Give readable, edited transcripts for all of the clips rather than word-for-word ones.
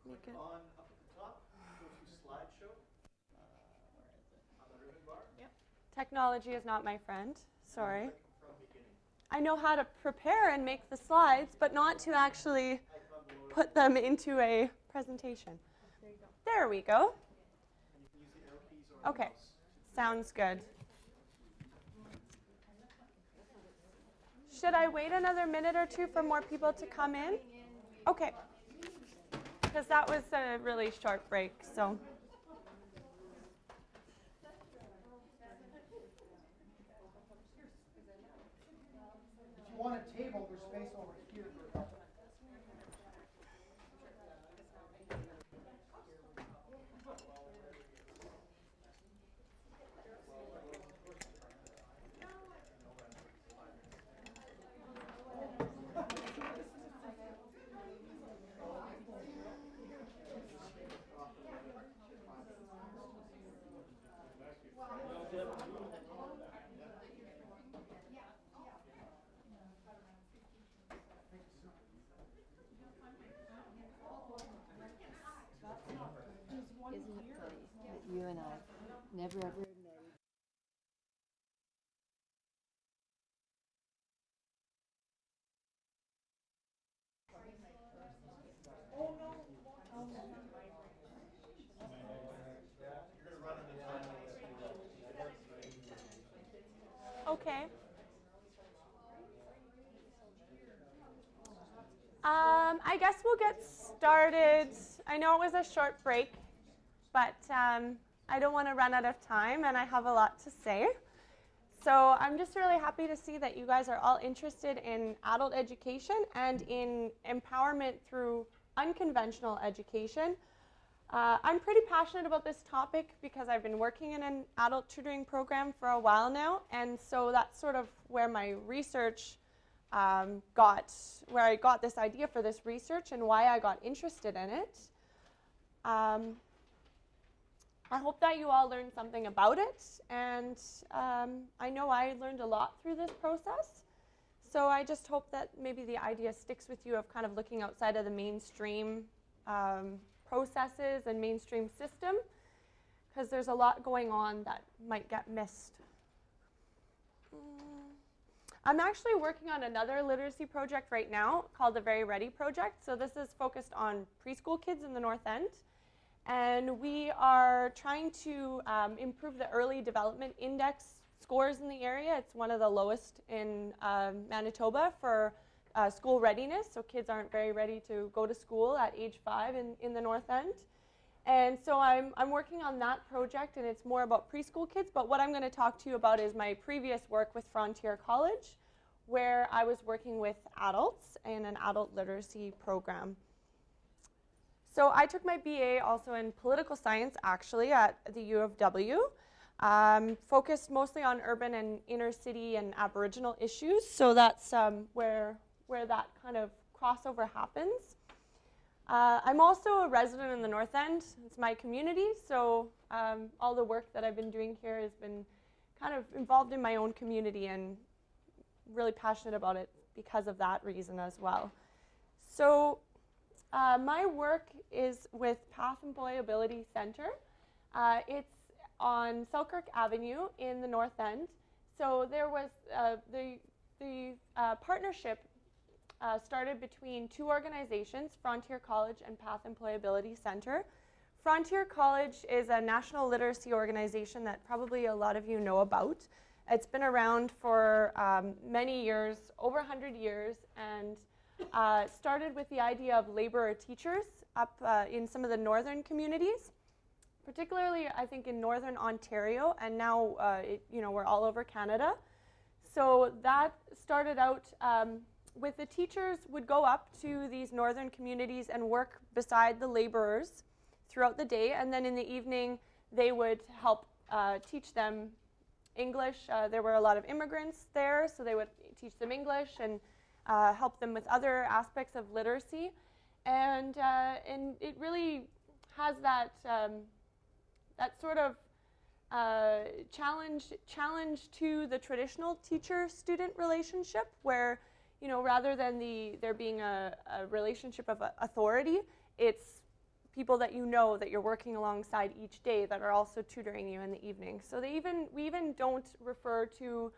Make Click it. on up at the top, go to slideshow. Where is it? On the ribbon bar. Yep. Technology is not my friend. Sorry. Click from beginning. I know how to prepare and make the slides, but not to actually put them into a presentation. There you go. There we go. And you can use the arrow keys or Okay. the mouse. Sounds good. Should I wait another minute or two for more people to come in? Okay. Because that was a really short break, so. If you want a table, there's space over here for a couple. Isn't it funny that you and I never ever met each Okay. I guess we'll get started. I know it was a short break, but I don't want to run out of time, and I have a lot to say. So I'm just really happy to see that you guys are all interested in adult education and in empowerment through unconventional education. I'm pretty passionate about this topic because I've been working in an adult tutoring program for a while now, and so that's sort of where my research where I got this idea for this research and why I got interested in it. I hope that you all learned something about it, and I know I learned a lot through this process. So I just hope that maybe the idea sticks with you of kind of looking outside of the mainstream processes and mainstream system, because there's a lot going on that might get missed. I'm actually working on another literacy project right now called the Very Ready Project. So this is focused on preschool kids in the North End. And we are trying to improve the early development index scores in the area. It's one of the lowest in Manitoba for school readiness. So kids aren't very ready to go to school at age 5 in the North End. And so I'm working on that project, and it's more about preschool kids. But what I'm going to talk to you about is my previous work with Frontier College, where I was working with adults in an adult literacy program. So I took my BA also in political science, actually, at the U of W, focused mostly on urban and inner city and Aboriginal issues. So that's where that kind of crossover happens. I'm also a resident in the North End. It's my community, so all the work that I've been doing here has been kind of involved in my own community and really passionate about it because of that reason as well. So my work is with Path Employability Centre. It's on Selkirk Avenue in the North End. So there was the partnership started between two organizations, Frontier College and Path Employability Centre. Frontier College is a national literacy organization that probably a lot of you know about. It's been around for many years, over 100 years, and started with the idea of laborer teachers up in some of the northern communities, particularly I think in northern Ontario, and now we're all over Canada. So that started out with the teachers would go up to these northern communities and work beside the laborers throughout the day, and then in the evening they would help teach them English. There were a lot of immigrants there, so they would teach them English and help them with other aspects of literacy, and it really has that that sort of challenge to the traditional teacher-student relationship, where rather than there being a relationship of authority, it's people that you know that you're working alongside each day that are also tutoring you in the evening. So we even don't refer to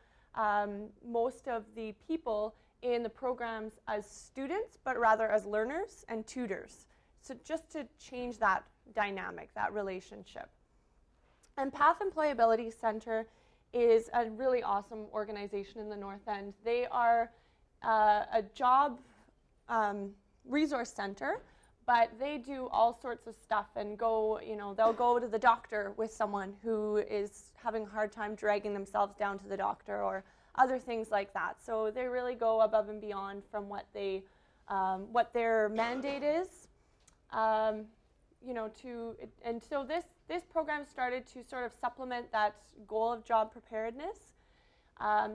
most of the people in the programs as students, but rather as learners and tutors. So just to change that dynamic, that relationship. And Path Employability Center is a really awesome organization in the North End. They are a job resource center, but they do all sorts of stuff and go, they'll go to the doctor with someone who is having a hard time dragging themselves down to the doctor or other things like that. So they really go above and beyond from what their mandate is. And so this program started to sort of supplement that goal of job preparedness.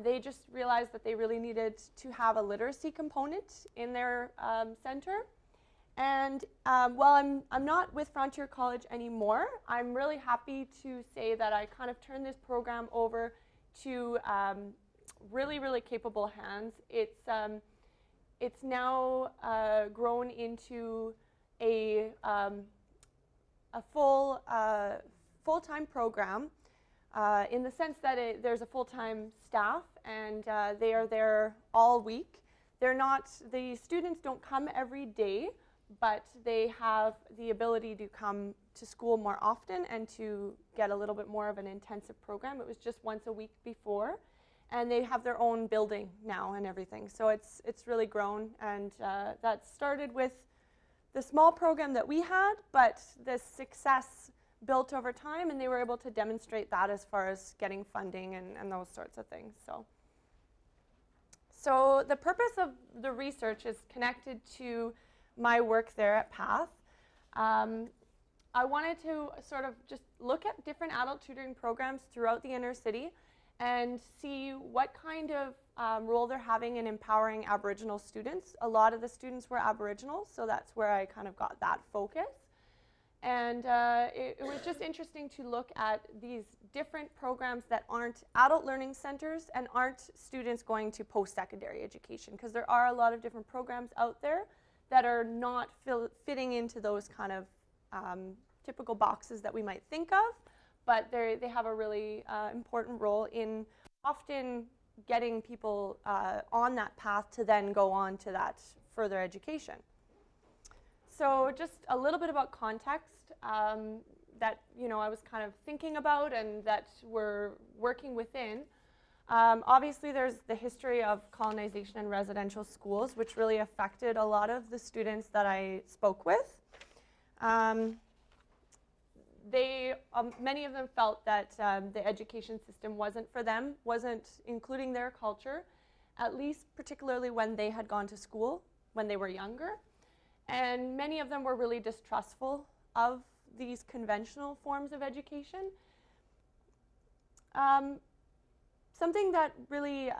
They just realized that they really needed to have a literacy component in their center. And while I'm not with Frontier College anymore, I'm really happy to say that I kind of turned this program over to really, really capable hands. It's now grown into a full-time program in the sense that there's a full-time staff, and they are there all week. The students don't come every day, but they have the ability to come to school more often and to get a little bit more of an intensive program. It was just once a week before, and they have their own building now and everything. So it's really grown, and that started with the small program that we had, but the success built over time, and they were able to demonstrate that as far as getting funding and those sorts of things. So the purpose of the research is connected to my work there at PATH. I wanted to sort of just look at different adult tutoring programs throughout the inner city and see what kind of role they're having in empowering Aboriginal students. A lot of the students were Aboriginal, so that's where I kind of got that focus. And it was just interesting to look at these different programs that aren't adult learning centers and aren't students going to post-secondary education, because there are a lot of different programs out there that are not fitting into those kind of typical boxes that we might think of, but they have a really important role in often getting people on that path to then go on to that further education. So just a little bit about context that I was kind of thinking about and that we're working within. Obviously, there's the history of colonization and residential schools, which really affected a lot of the students that I spoke with. Many of them felt that the education system wasn't for them, wasn't including their culture, at least particularly when they had gone to school when they were younger. And many of them were really distrustful of these conventional forms of education. Something that really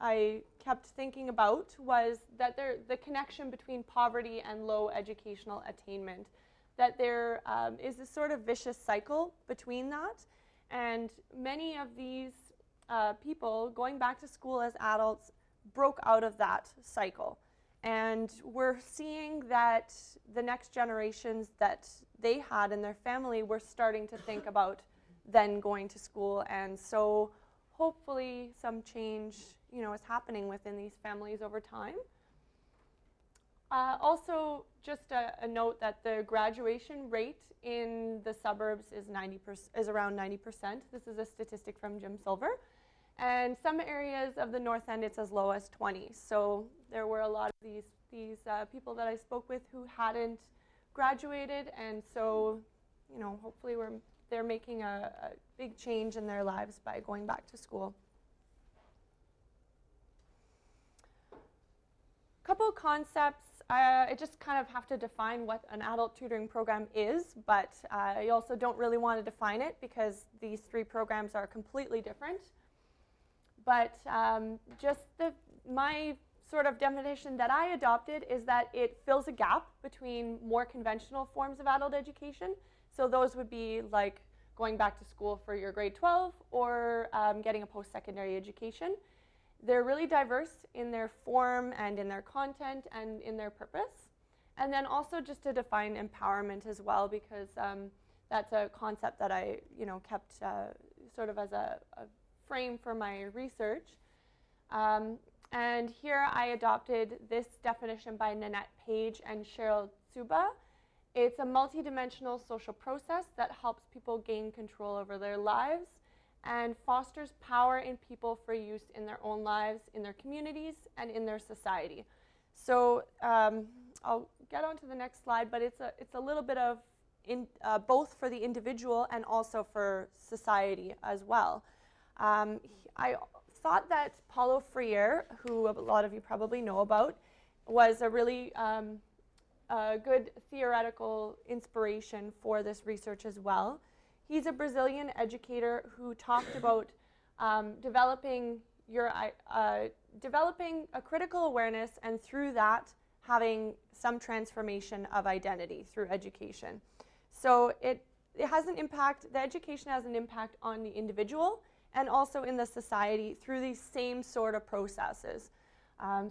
I kept thinking about was that the connection between poverty and low educational attainment, that there is a sort of vicious cycle between that. And many of these people going back to school as adults broke out of that cycle. And we're seeing that the next generations that they had in their family were starting to think about then going to school. And so hopefully some change is happening within these families over time. Also, just a note that the graduation rate in the suburbs is around 90%. This is a statistic from Jim Silver. And some areas of the North End, it's as low as 20. So there were a lot of these people that I spoke with who hadn't graduated, and so hopefully they're making a big change in their lives by going back to school. A couple of concepts. I just kind of have to define what an adult tutoring program is, but I also don't really want to define it because these three programs are completely different. But my sort of definition that I adopted is that it fills a gap between more conventional forms of adult education. So those would be like going back to school for your grade 12 or getting a post-secondary education. They're really diverse in their form and in their content and in their purpose. And then also just to define empowerment as well, because that's a concept that I kept sort of as a frame for my research. And here I adopted this definition by Nanette Page and Cheryl Tsuba. It's a multidimensional social process that helps people gain control over their lives and fosters power in people for use in their own lives, in their communities, and in their society. So I'll get on to the next slide, but it's a little bit of both for the individual and also for society as well. I thought that Paulo Freire, who a lot of you probably know about, was a really good theoretical inspiration for this research as well. He's a Brazilian educator who talked about developing a critical awareness, and through that having some transformation of identity through education. So it has an impact, the education has an impact on the individual and also in the society through these same sort of processes.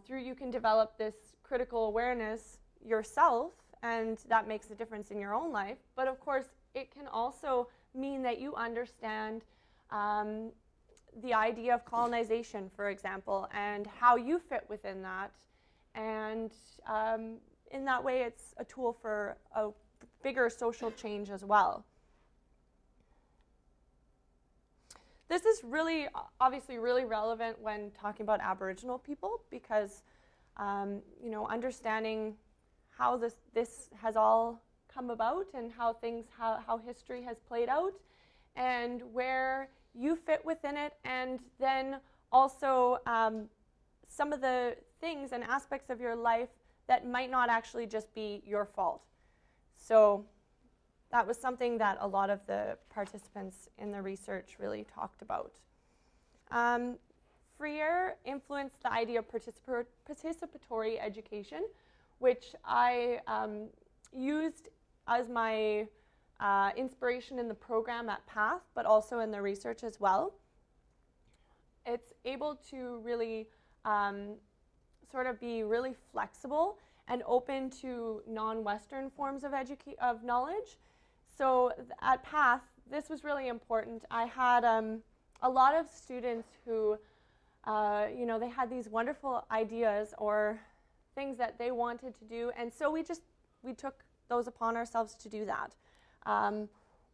You can develop this critical awareness yourself, and that makes a difference in your own life. But of course, it can also mean that you understand the idea of colonization, for example, and how you fit within that. And in that way, it's a tool for a bigger social change as well. This is obviously really relevant when talking about Aboriginal people, because understanding how this has all come about and how history has played out and where you fit within it, and then also some of the things and aspects of your life that might not actually just be your fault. So that was something that a lot of the participants in the research really talked about. Freire influenced the idea of participatory education, which I used as my inspiration in the program at PATH, but also in the research as well. It's able to really sort of be really flexible and open to non-Western forms of knowledge. So at PATH, this was really important. I had a lot of students who, they had these wonderful ideas or things that they wanted to do, and so we took those upon ourselves to do that.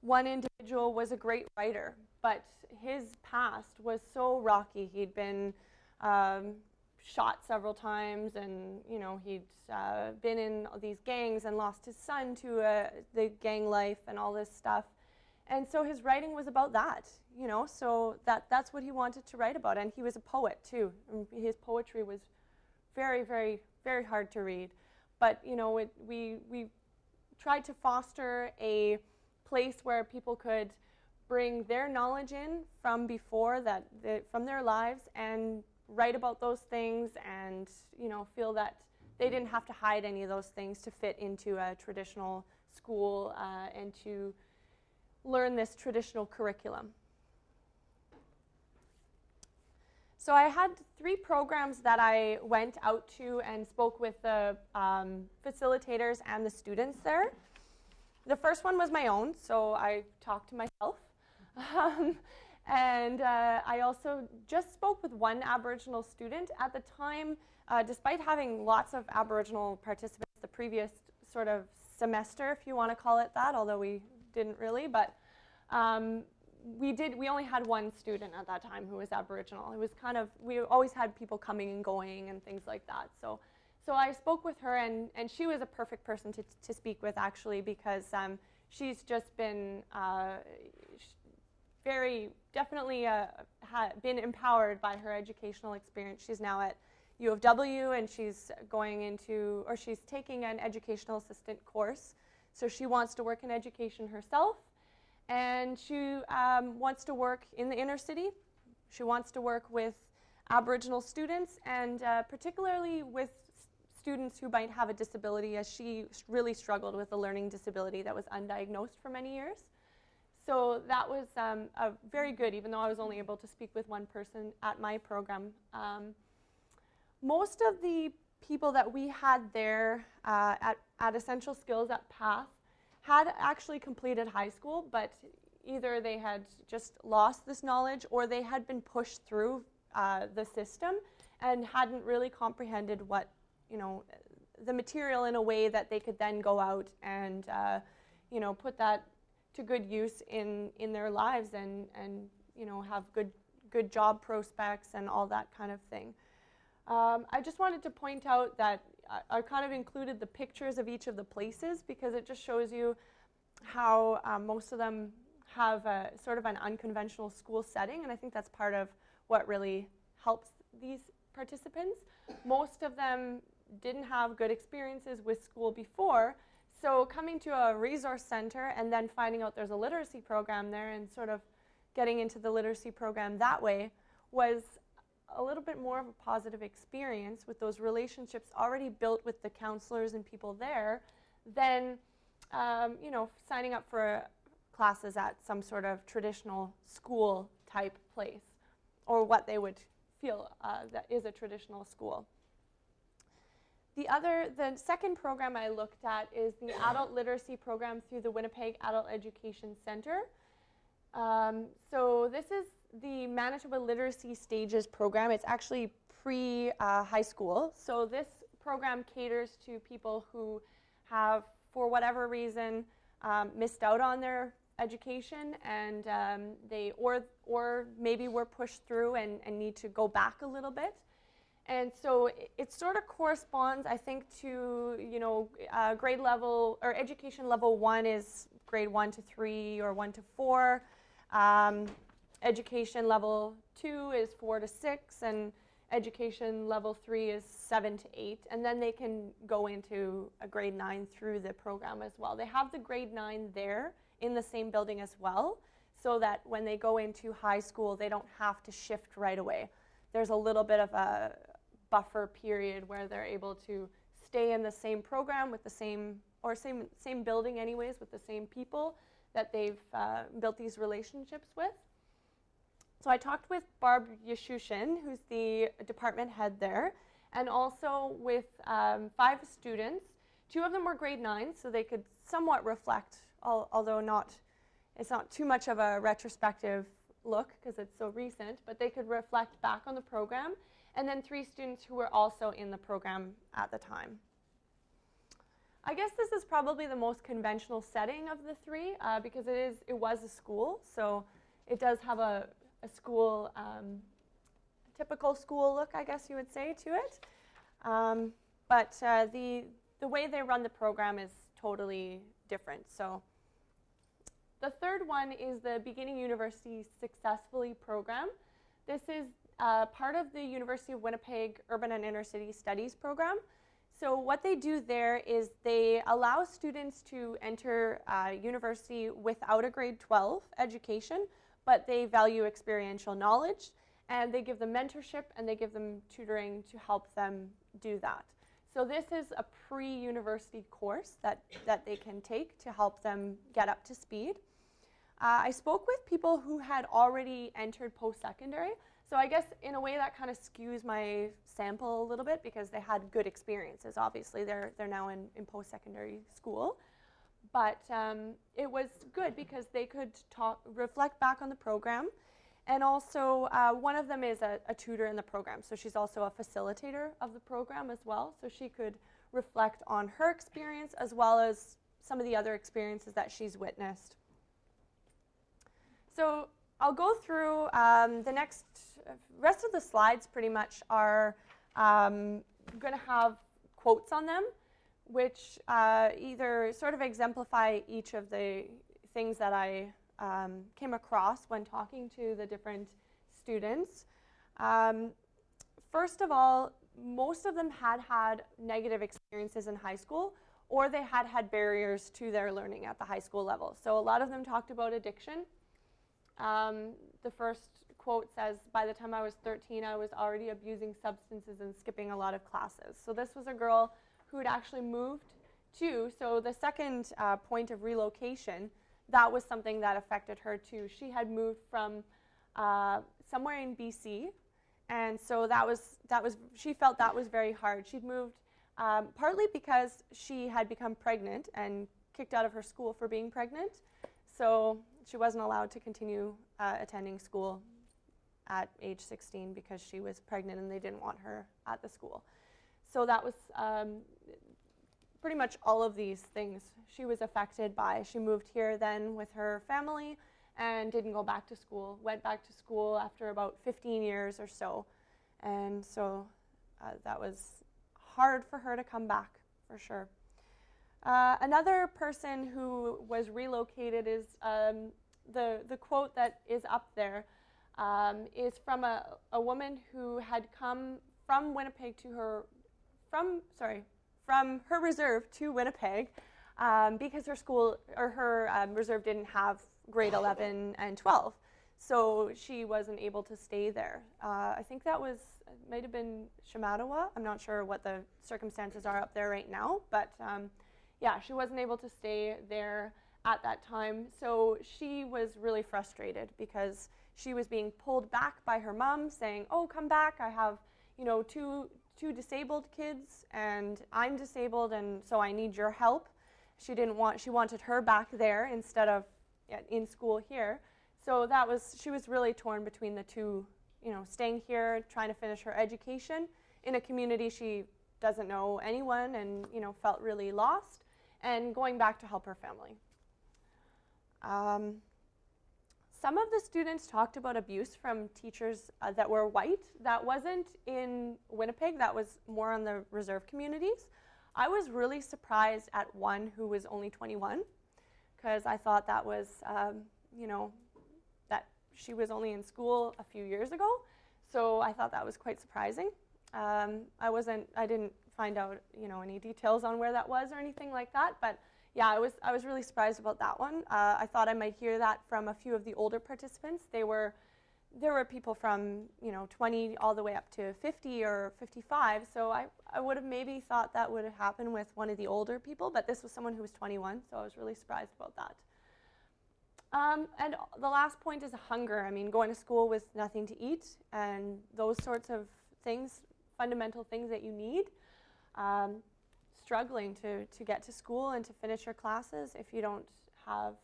One individual was a great writer, but his past was so rocky. He'd been shot several times, and he'd been in these gangs and lost his son to the gang life and all this stuff. And so his writing was about that, so that's what he wanted to write about. And he was a poet too. And his poetry was very, very, very hard to read. But we tried to foster a place where people could bring their knowledge in from before from their lives and write about those things, and feel that they didn't have to hide any of those things to fit into a traditional school and to learn this traditional curriculum. So I had 3 programs that I went out to and spoke with the facilitators and the students there. The first one was my own, so I talked to myself. And I also just spoke with one Aboriginal student. At the time, despite having lots of Aboriginal participants the previous sort of semester, if you want to call it that, although we didn't really, but we only had one student at that time who was Aboriginal. It was we always had people coming and going and things like that. So I spoke with her, and she was a perfect person to speak with, actually, because she's just been definitely been empowered by her educational experience. She's now at U of W, and she's she's taking an educational assistant course. So she wants to work in education herself, and she wants to work in the inner city. She wants to work with Aboriginal students, and particularly with students who might have a disability, as she really struggled with a learning disability that was undiagnosed for many years. So that was a very good, even though I was only able to speak with one person at my program. Most of the people that we had there at Essential Skills at PATH had actually completed high school, but either they had just lost this knowledge or they had been pushed through the system and hadn't really comprehended what, the material in a way that they could then go out and, put that to good use in their lives and have good job prospects and all that kind of thing. I just wanted to point out that I kind of included the pictures of each of the places because it just shows you how most of them have a sort of an unconventional school setting, and I think that's part of what really helps these participants. Most of them didn't have good experiences with school before, so coming to a resource center and then finding out there's a literacy program there and sort of getting into the literacy program that way was a little bit more of a positive experience with those relationships already built with the counselors and people there than signing up for classes at some sort of traditional school type place or what they would feel that is a traditional school. The second program I looked at is the adult literacy program through the Winnipeg Adult Education Center. So this is the Manitoba Literacy Stages program. It's actually pre-high school. So this program caters to people who have, for whatever reason, missed out on their education and or maybe were pushed through and need to go back a little bit. And so it sort of corresponds, I think, to grade level or education level 1 is grade 1 to 3 or 1 to 4. Education level 2 is 4 to 6, and education level 3 is 7 to 8, and then they can go into a grade 9 through the program as well. They have the grade 9 there in the same building as well, so that when they go into high school, they don't have to shift right away. There's a little bit of a buffer period where they're able to stay in the same program with the same building anyways, with the same people that they've built these relationships with. So I talked with Barb Yashushin, who's the department head there, and also with 5 students. 2 of them were grade 9, so they could somewhat reflect, although it's not too much of a retrospective look because it's so recent, but they could reflect back on the program. And then 3 students who were also in the program at the time. I guess this is probably the most conventional setting of the 3 because it was a school, so it does have a school, typical school look, I guess you would say, to it. But the way they run the program is totally different. So the third one is the Beginning University Successfully program. This is part of the University of Winnipeg Urban and Inner City Studies program. So what they do there is they allow students to enter university without a grade 12 education, but they value experiential knowledge, and they give them mentorship and they give them tutoring to help them do that. So this is a pre-university course that they can take to help them get up to speed. I spoke with people who had already entered post-secondary, so I guess in a way that kind of skews my sample a little bit because they had good experiences. Obviously, they're now in post-secondary school. But it was good because they could reflect back on the program. And also, one of them is a tutor in the program. So she's also a facilitator of the program as well. So she could reflect on her experience as well as some of the other experiences that she's witnessed. So I'll go through the rest of the slides pretty much are going to have quotes on them, which either sort of exemplify each of the things that I came across when talking to the different students. First of all, most of them had negative experiences in high school, or they had barriers to their learning at the high school level. So a lot of them talked about addiction. The first quote says, by the time I was 13, I was already abusing substances and skipping a lot of classes. So this was a girl who had actually moved too. So the second point of relocation, that was something that affected her too. She had moved from somewhere in BC And so she felt that was very hard. She'd moved partly because she had become pregnant and kicked out of her school for being pregnant. So she wasn't allowed to continue attending school at age 16 because she was pregnant and they didn't want her at the school. So that was pretty much all of these things she was affected by. She moved here then with her family and didn't go back to school, went back to school after about 15 years or so. And so that was hard for her to come back, for sure. Another person who was relocated is the quote that is up there is from a woman who had come from Winnipeg to from her reserve to Winnipeg because her school or her reserve didn't have grade 11 and 12. So she wasn't able to stay there. I think that might have been Shamattawa. I'm not sure what the circumstances are up there right now, but yeah, she wasn't able to stay there at that time. So she was really frustrated because she was being pulled back by her mom saying, oh, come back, I have, two disabled kids and I'm disabled and so I need your help. She wanted her back there instead of in school here. So she was really torn between the two, staying here, trying to finish her education in a community she doesn't know anyone and, felt really lost, and going back to help her family. Some of the students talked about abuse from teachers that were white. That wasn't in Winnipeg, that was more on the reserve communities. I was really surprised at one who was only 21 because I thought that was, that she was only in school a few years ago. So I thought that was quite surprising. I didn't find out, any details on where that was or anything like that, but yeah, I was really surprised about that one. I thought I might hear that from a few of the older participants. There were people from 20 all the way up to 50 or 55. So I would have maybe thought that would have happened with one of the older people, but this was someone who was 21, so I was really surprised about that. And the last point is hunger. I mean, going to school with nothing to eat and those sorts of things, fundamental things that you need. Struggling to get to school and to finish your classes if you don't have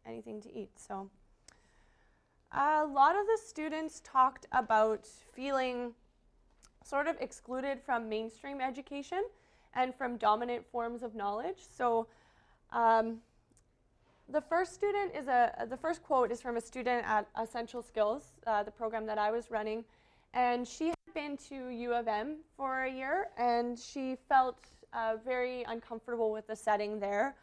anything to eat. So a lot of the students talked about feeling sort of excluded from mainstream education and from dominant forms of knowledge. So the first quote is from a student at Essential Skills, the program that I was running, and she had been to U of M for a year, and she felt very uncomfortable with the setting there.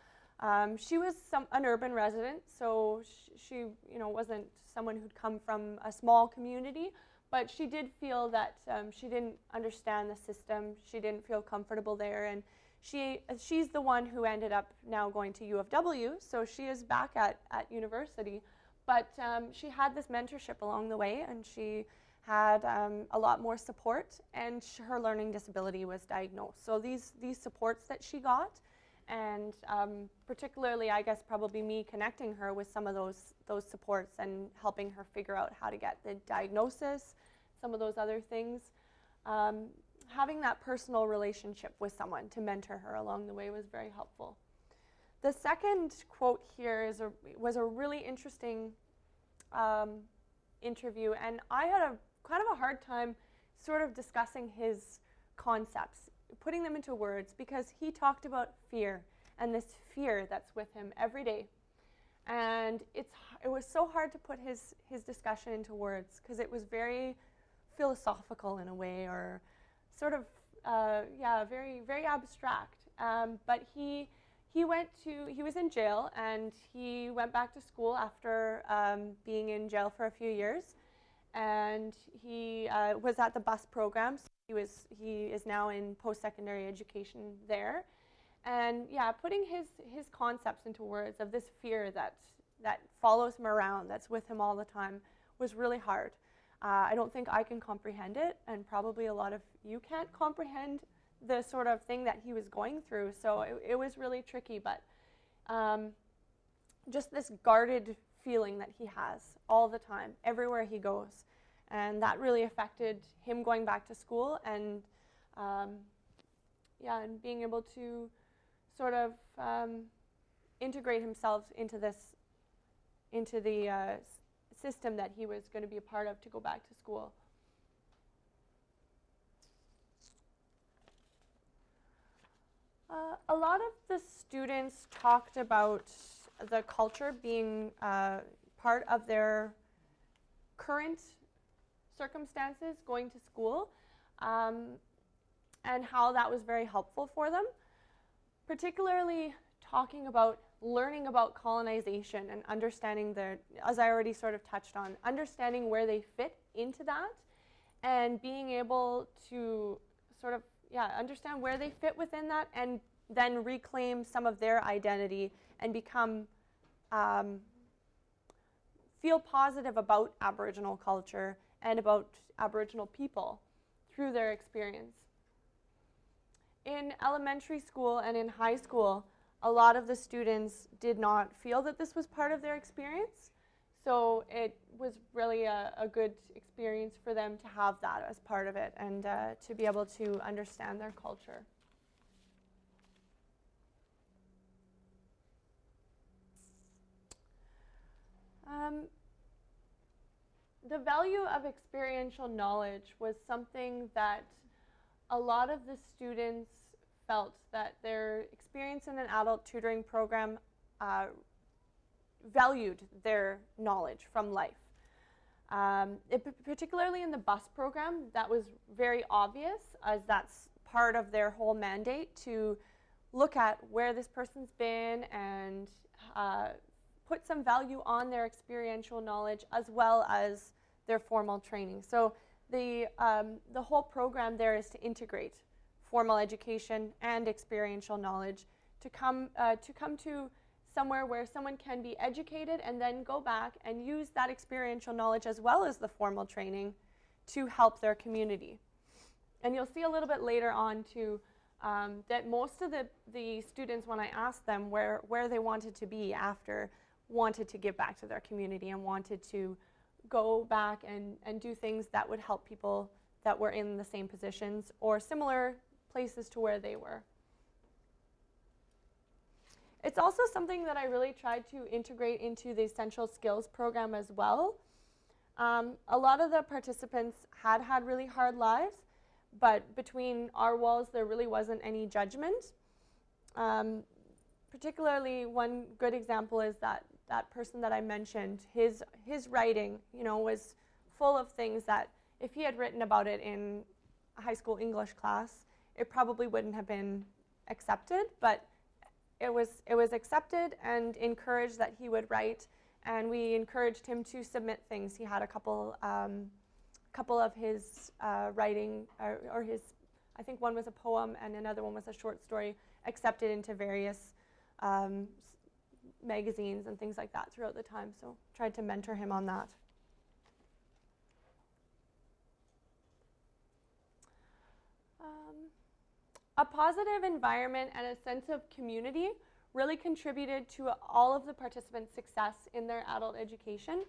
She was an urban resident, so she wasn't someone who'd come from a small community, but she did feel that she didn't understand the system. She didn't feel comfortable there, and she's the one who ended up now going to U of W, so she is back at university. But she had this mentorship along the way, and she had a lot more support, and her learning disability was diagnosed. So these supports that she got, and particularly, I guess, probably me connecting her with some of those supports and helping her figure out how to get the diagnosis, some of those other things. Having that personal relationship with someone to mentor her along the way was very helpful. The second quote here was a really interesting interview, and I had kind of a hard time sort of discussing his concepts, putting them into words, because he talked about fear and this fear that's with him every day. And it was so hard to put his discussion into words because it was very philosophical in a way, or sort of, very, very abstract. But he was in jail, and he went back to school after being in jail for a few years. And he was at the bus program, so he is now in post-secondary education there. And yeah, putting his concepts into words of this fear that follows him around, that's with him all the time, was really hard. I don't think I can comprehend it, and probably a lot of you can't comprehend the sort of thing that he was going through. So it was really tricky, but just this guarded feeling that he has all the time, everywhere he goes. And that really affected him going back to school and, and being able to sort of integrate himself into the system that he was going to be a part of to go back to school. A lot of the students talked about the culture being part of their current circumstances going to school, and how that was very helpful for them, particularly talking about learning about colonization and understanding as I already sort of touched on, understanding where they fit into that and being able to sort of understand where they fit within that and then reclaim some of their identity and become feel positive about Aboriginal culture and about Aboriginal people through their experience. In elementary school and in high school, a lot of the students did not feel that this was part of their experience, so it was really a good experience for them to have that as part of it and to be able to understand their culture. The value of experiential knowledge was something that a lot of the students felt that their experience in an adult tutoring program valued their knowledge from life. Particularly in the bus program, that was very obvious, as that's part of their whole mandate to look at where this person's been and put some value on their experiential knowledge as well as their formal training. So the whole program there is to integrate formal education and experiential knowledge to come to somewhere where someone can be educated and then go back and use that experiential knowledge as well as the formal training to help their community. And you'll see a little bit later on too that most of the students, when I asked them where they wanted to be after, wanted to give back to their community and wanted to go back and do things that would help people that were in the same positions or similar places to where they were. It's also something that I really tried to integrate into the Essential Skills program as well. A lot of the participants had really hard lives, but between our walls there really wasn't any judgment. Particularly one good example is that person that I mentioned, his writing, was full of things that if he had written about it in a high school English class, it probably wouldn't have been accepted, but it was accepted and encouraged that he would write, and we encouraged him to submit things. He had a couple of his writing, or his, I think one was a poem and another one was a short story, accepted into various magazines and things like that throughout the time, so tried to mentor him on that. A positive environment and a sense of community really contributed to all of the participants' success in their adult education.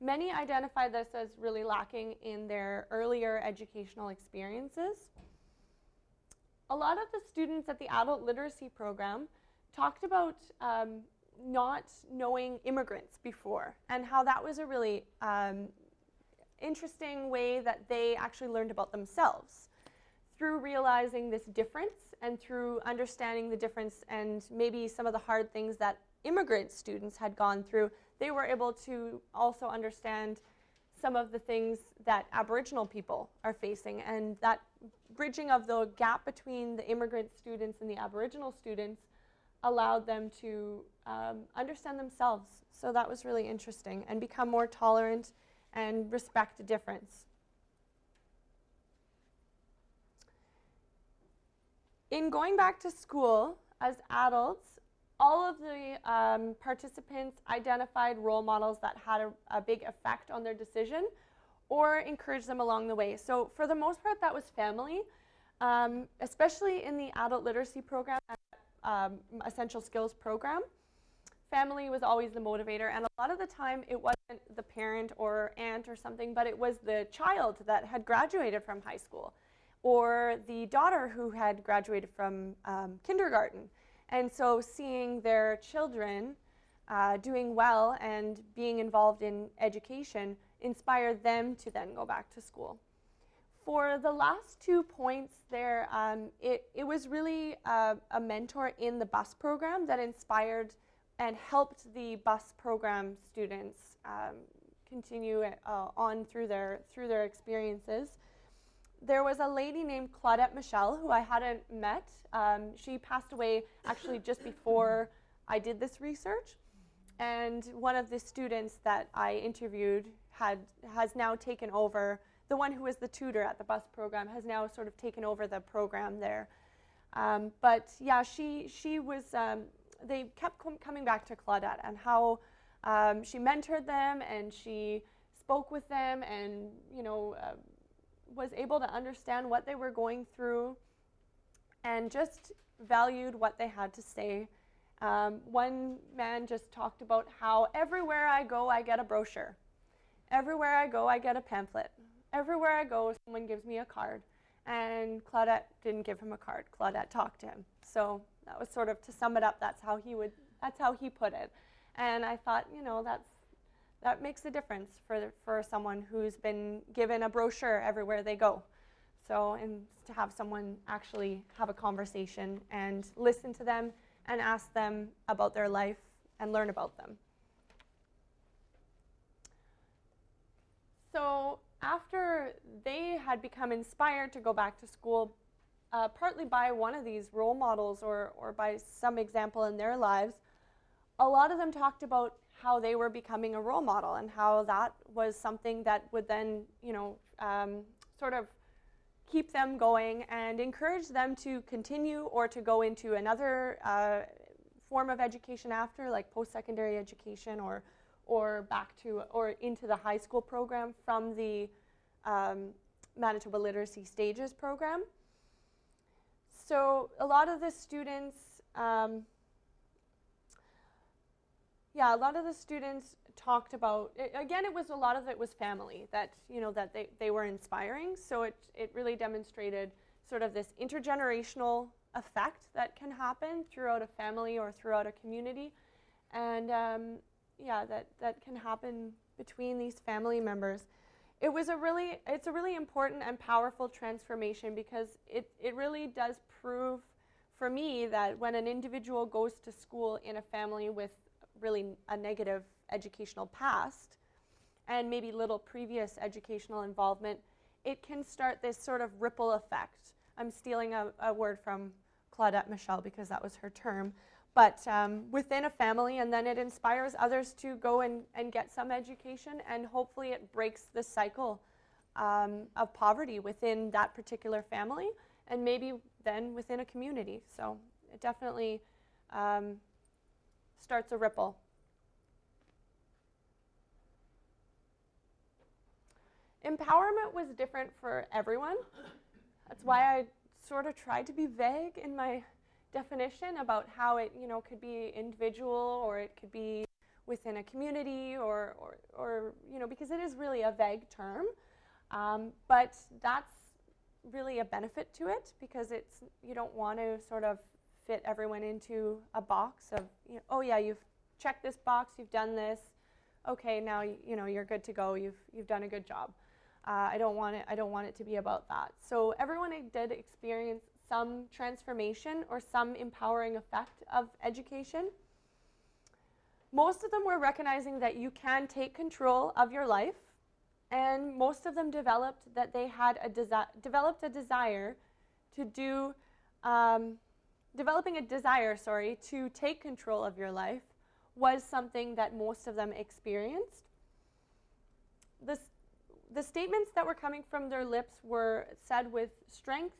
Many identify this as really lacking in their earlier educational experiences. A lot of the students at the adult literacy program talked about not knowing immigrants before and how that was a really interesting way that they actually learned about themselves. Through realizing this difference and through understanding the difference and maybe some of the hard things that immigrant students had gone through, they were able to also understand some of the things that Aboriginal people are facing, and that bridging of the gap between the immigrant students and the Aboriginal students allowed them to understand themselves. So that was really interesting and become more tolerant and respect the difference. In going back to school as adults, all of the participants identified role models that had a big effect on their decision or encouraged them along the way. So for the most part, that was family, especially in the adult literacy program, Essential Skills program. Family was always the motivator, and a lot of the time it was the parent or aunt or something, but it was the child that had graduated from high school, or the daughter who had graduated from kindergarten. And so seeing their children doing well and being involved in education inspired them to then go back to school. For the last 2 points there, it was really a mentor in the bus program that inspired and helped the bus program students continue on through their experiences. There was a lady named Claudette Michelle who I hadn't met. She passed away actually just before I did this research. And one of the students that I interviewed has now taken over. The one who was the tutor at the bus program has now sort of taken over the program there. But yeah, she was, they kept coming back to Claudette and how she mentored them and she spoke with them and, was able to understand what they were going through and just valued what they had to say. One man just talked about how everywhere I go, I get a brochure. Everywhere I go, I get a pamphlet. Everywhere I go, someone gives me a card. And Claudette didn't give him a card. Claudette talked to him. So that was sort of, to sum it up, that's how he put it. And I thought, that makes a difference for someone who's been given a brochure everywhere they go. So, and to have someone actually have a conversation and listen to them and ask them about their life and learn about them. So after they had become inspired to go back to school, partly by one of these role models or by some example in their lives, a lot of them talked about how they were becoming a role model and how that was something that would then, sort of keep them going and encourage them to continue or to go into another form of education after, like post-secondary education or back to or into the high school program from the Manitoba Literacy Stages program. So a lot of the students, talked about, again, a lot of it was family that, that they were inspiring. So it really demonstrated sort of this intergenerational effect that can happen throughout a family or throughout a community. And that can happen between these family members. It's a really important and powerful transformation because it really does prove for me that when an individual goes to school in a family with really a negative educational past and maybe little previous educational involvement, it can start this sort of ripple effect. I'm stealing a word from Claudette Michelle because that was her term. But within a family, and then it inspires others to go and get some education, and hopefully it breaks the cycle of poverty within that particular family, and maybe then within a community. So it definitely starts a ripple. Empowerment was different for everyone. That's why I sort of tried to be vague in my definition about how it, could be individual or it could be within a community or because it is really a vague term. But that's really a benefit to it because you don't want to sort of fit everyone into a box of, oh yeah, you've checked this box, you've done this, okay, now you're good to go, you've done a good job. I don't want it to be about that. So everyone did experience some transformation or some empowering effect of education. Most of them were recognizing that you can take control of your life, and most of them developed that they had developed a desire to do, developing a desire, to take control of your life was something that most of them experienced. The statements that were coming from their lips were said with strength,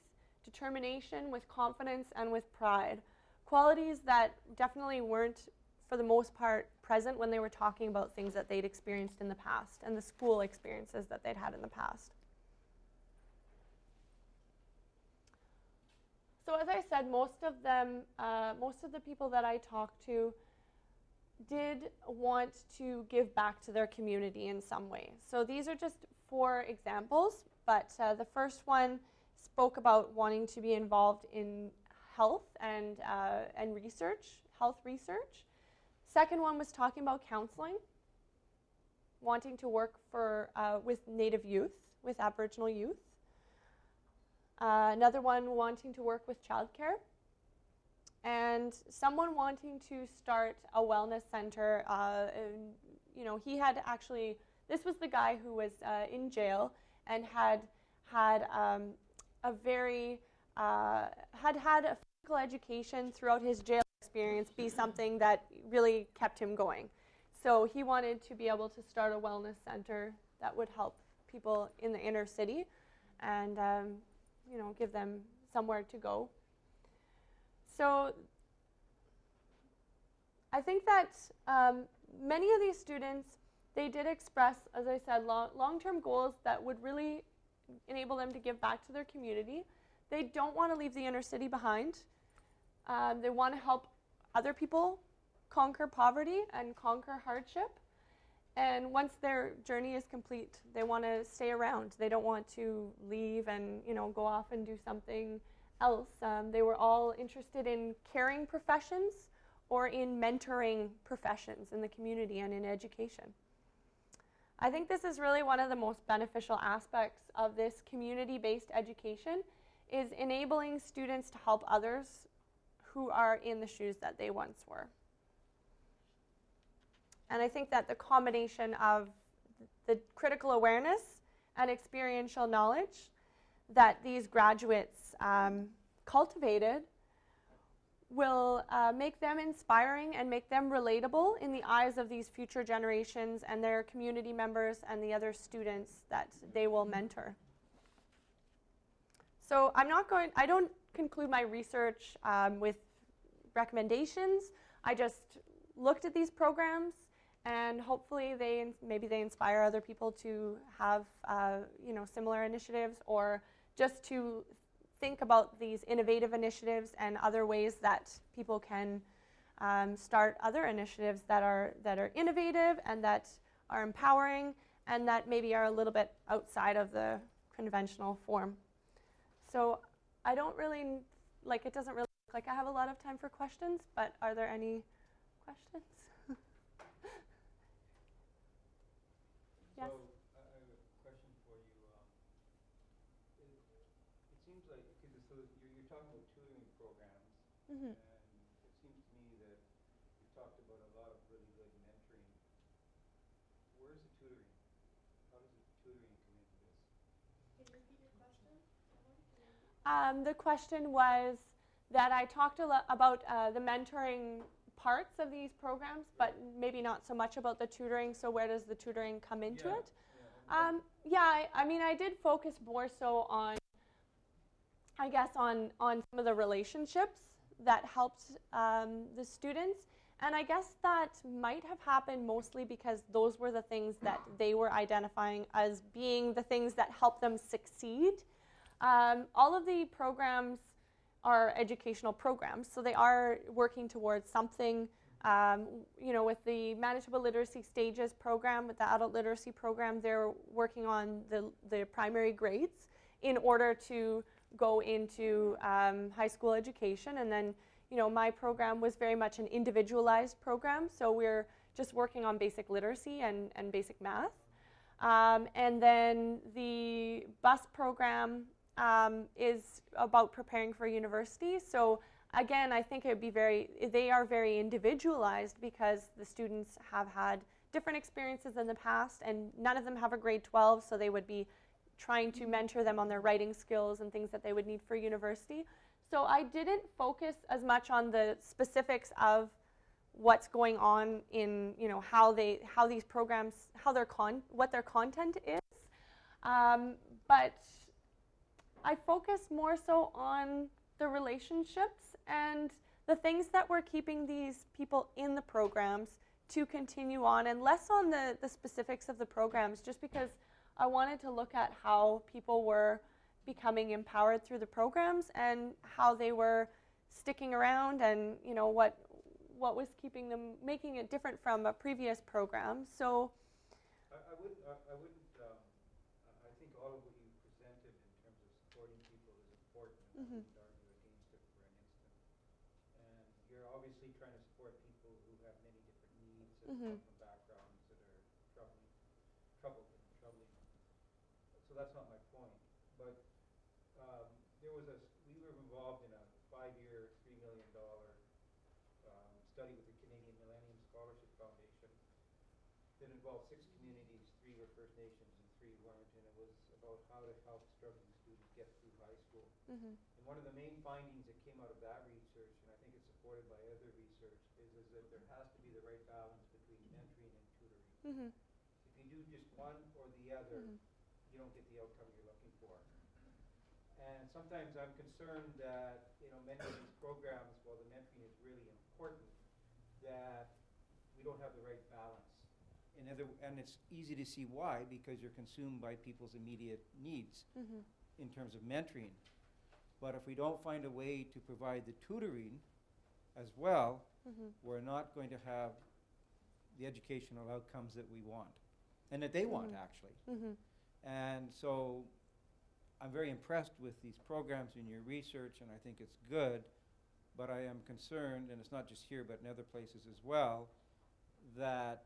determination, with confidence, and with pride. Qualities that definitely weren't, for the most part, present when they were talking about things that they'd experienced in the past and the school experiences that they'd had in the past. So as I said, most of the people that I talked to did want to give back to their community in some way. So these are just 4 examples, but the first one spoke about wanting to be involved in health and research, health research. Second one was talking about counseling, wanting to work with Native youth, with Aboriginal youth. Another one wanting to work with childcare. And someone wanting to start a wellness center. You know, he had actually, this was the guy who was in jail and had a very, had a physical education throughout his jail experience be something that really kept him going. So he wanted to be able to start a wellness center that would help people in the inner city and, you know, give them somewhere to go. So I think that many of these students, they did express, as I said, long-term goals that would really enable them to give back to their community. They don't want to leave the inner city behind. They want to help other people conquer poverty and conquer hardship. And once their journey is complete, they want to stay around. They don't want to leave and, you know, go off and do something else. They were all interested in caring professions or in mentoring professions in the community and in education. I think this is really one of the most beneficial aspects of this community-based education, is enabling students to help others who are in the shoes that they once were. And I think that the combination of the critical awareness and experiential knowledge that these graduates cultivated will make them inspiring and make them relatable in the eyes of these future generations and their community members and the other students that they will mentor. So I don't conclude my research with recommendations. I just looked at these programs, and hopefully maybe they inspire other people to have you know, similar initiatives, or just to think about these innovative initiatives and other ways that people can start other initiatives that are innovative and that are empowering and that maybe are a little bit outside of the conventional form. So I don't really, it doesn't really look like I have a lot of time for questions, but are there any questions? Yes? So I have a question for you. It seems like, so you're talking about tutoring programs, Mm-hmm. and it seems to me that you talked about a lot of really good mentoring. Where's the tutoring? How does the tutoring come into this? Can you repeat your question? The question was that I talked a lot about the mentoring parts of these programs, but maybe not so much about the tutoring. So where does the tutoring come into it? I mean, I did focus more so on, I guess, on some of the relationships that helped the students. And I guess that might have happened mostly because those were the things that they were identifying as being the things that helped them succeed. All of the programs are educational programs, so they are working towards something. You know, with the Manitoba Literacy Stages program, with the adult literacy program, they're working on the primary grades in order to go into high school education. And then, you know, my program was very much an individualized program, so we're just working on basic literacy and basic math. And then the BUS program is about preparing for university. So again, I think it would be they are very individualized because the students have had different experiences in the past, and none of them have a grade 12, so they would be trying to mentor them on their writing skills and things that they would need for university. So I didn't focus as much on the specifics of what's going on in, you know, how these programs, what their content is, but I focus more so on the relationships and the things that were keeping these people in the programs to continue on, and less on the specifics of the programs, just because I wanted to look at how people were becoming empowered through the programs and how they were sticking around, and, you know, what was keeping them, making it different from a previous program. So, I wouldn't, I think all of what you presented in terms of supporting people is important, and I wouldn't argue against it for an instant. And you're obviously trying to support people who have many different needs and come from backgrounds that are troubled and troubling. So that's not my point. But we were involved in a 5-year, $3 million study with the Canadian Millennium Scholarship Foundation that involved 6 communities, 3 were First Nations and 3 weren't, and it was about how to help struggling students get through high school. And one of the main findings that came out of that research, and I think it's supported by other research, is that there has to be the right balance between mentoring and tutoring. If you do just one or the other, you don't get the outcome you're looking for. And sometimes I'm concerned that, many of these programs, while the mentoring is really important, that we don't have the right balance. And it's easy to see why, because you're consumed by people's immediate needs in terms of mentoring. But if we don't find a way to provide the tutoring as well, we're not going to have the educational outcomes that we want, and that they want, actually. And so I'm very impressed with these programs in your research, and I think it's good, but I am concerned, and it's not just here but in other places as well, that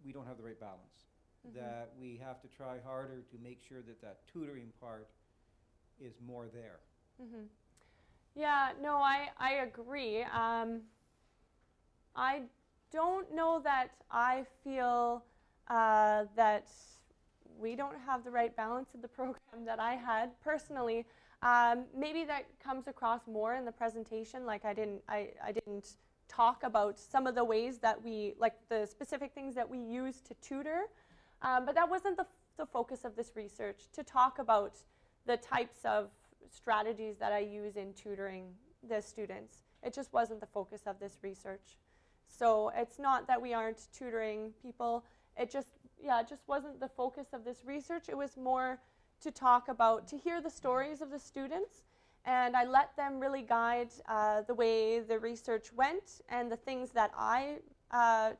we don't have the right balance. That we have to try harder to make sure that that tutoring part is more there. Yeah, no, I agree. I don't know that I feel that we don't have the right balance of the program that I had personally. Maybe that comes across more in the presentation. Like I didn't talk about some of the ways that we, like the specific things that we use to tutor, but that wasn't the focus of this research, to talk about the types of strategies that I use in tutoring the students. It just wasn't the focus of this research. So it's not that we aren't tutoring people. It just wasn't the focus of this research. It was more to talk about, to hear the stories of the students, and I let them really guide the way the research went and the things that I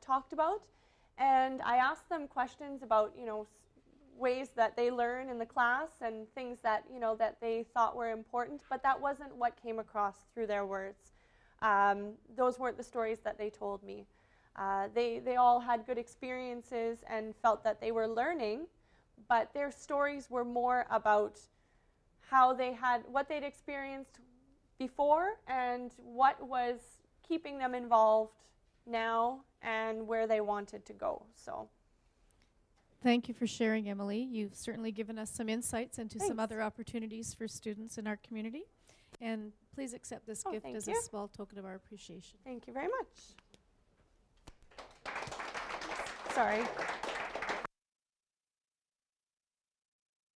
talked about. And I asked them questions about, ways that they learn in the class and things that, that they thought were important, but that wasn't what came across through their words. Those weren't the stories that they told me. They all had good experiences and felt that they were learning, but their stories were more about how what they'd experienced before and what was keeping them involved now and where they wanted to go. So, thank you for sharing, Emily. You've certainly given us some insights into Thanks. some other opportunities for students in our community. And please accept this gift thank as you. a small token of our appreciation. Thank you very much. Sorry.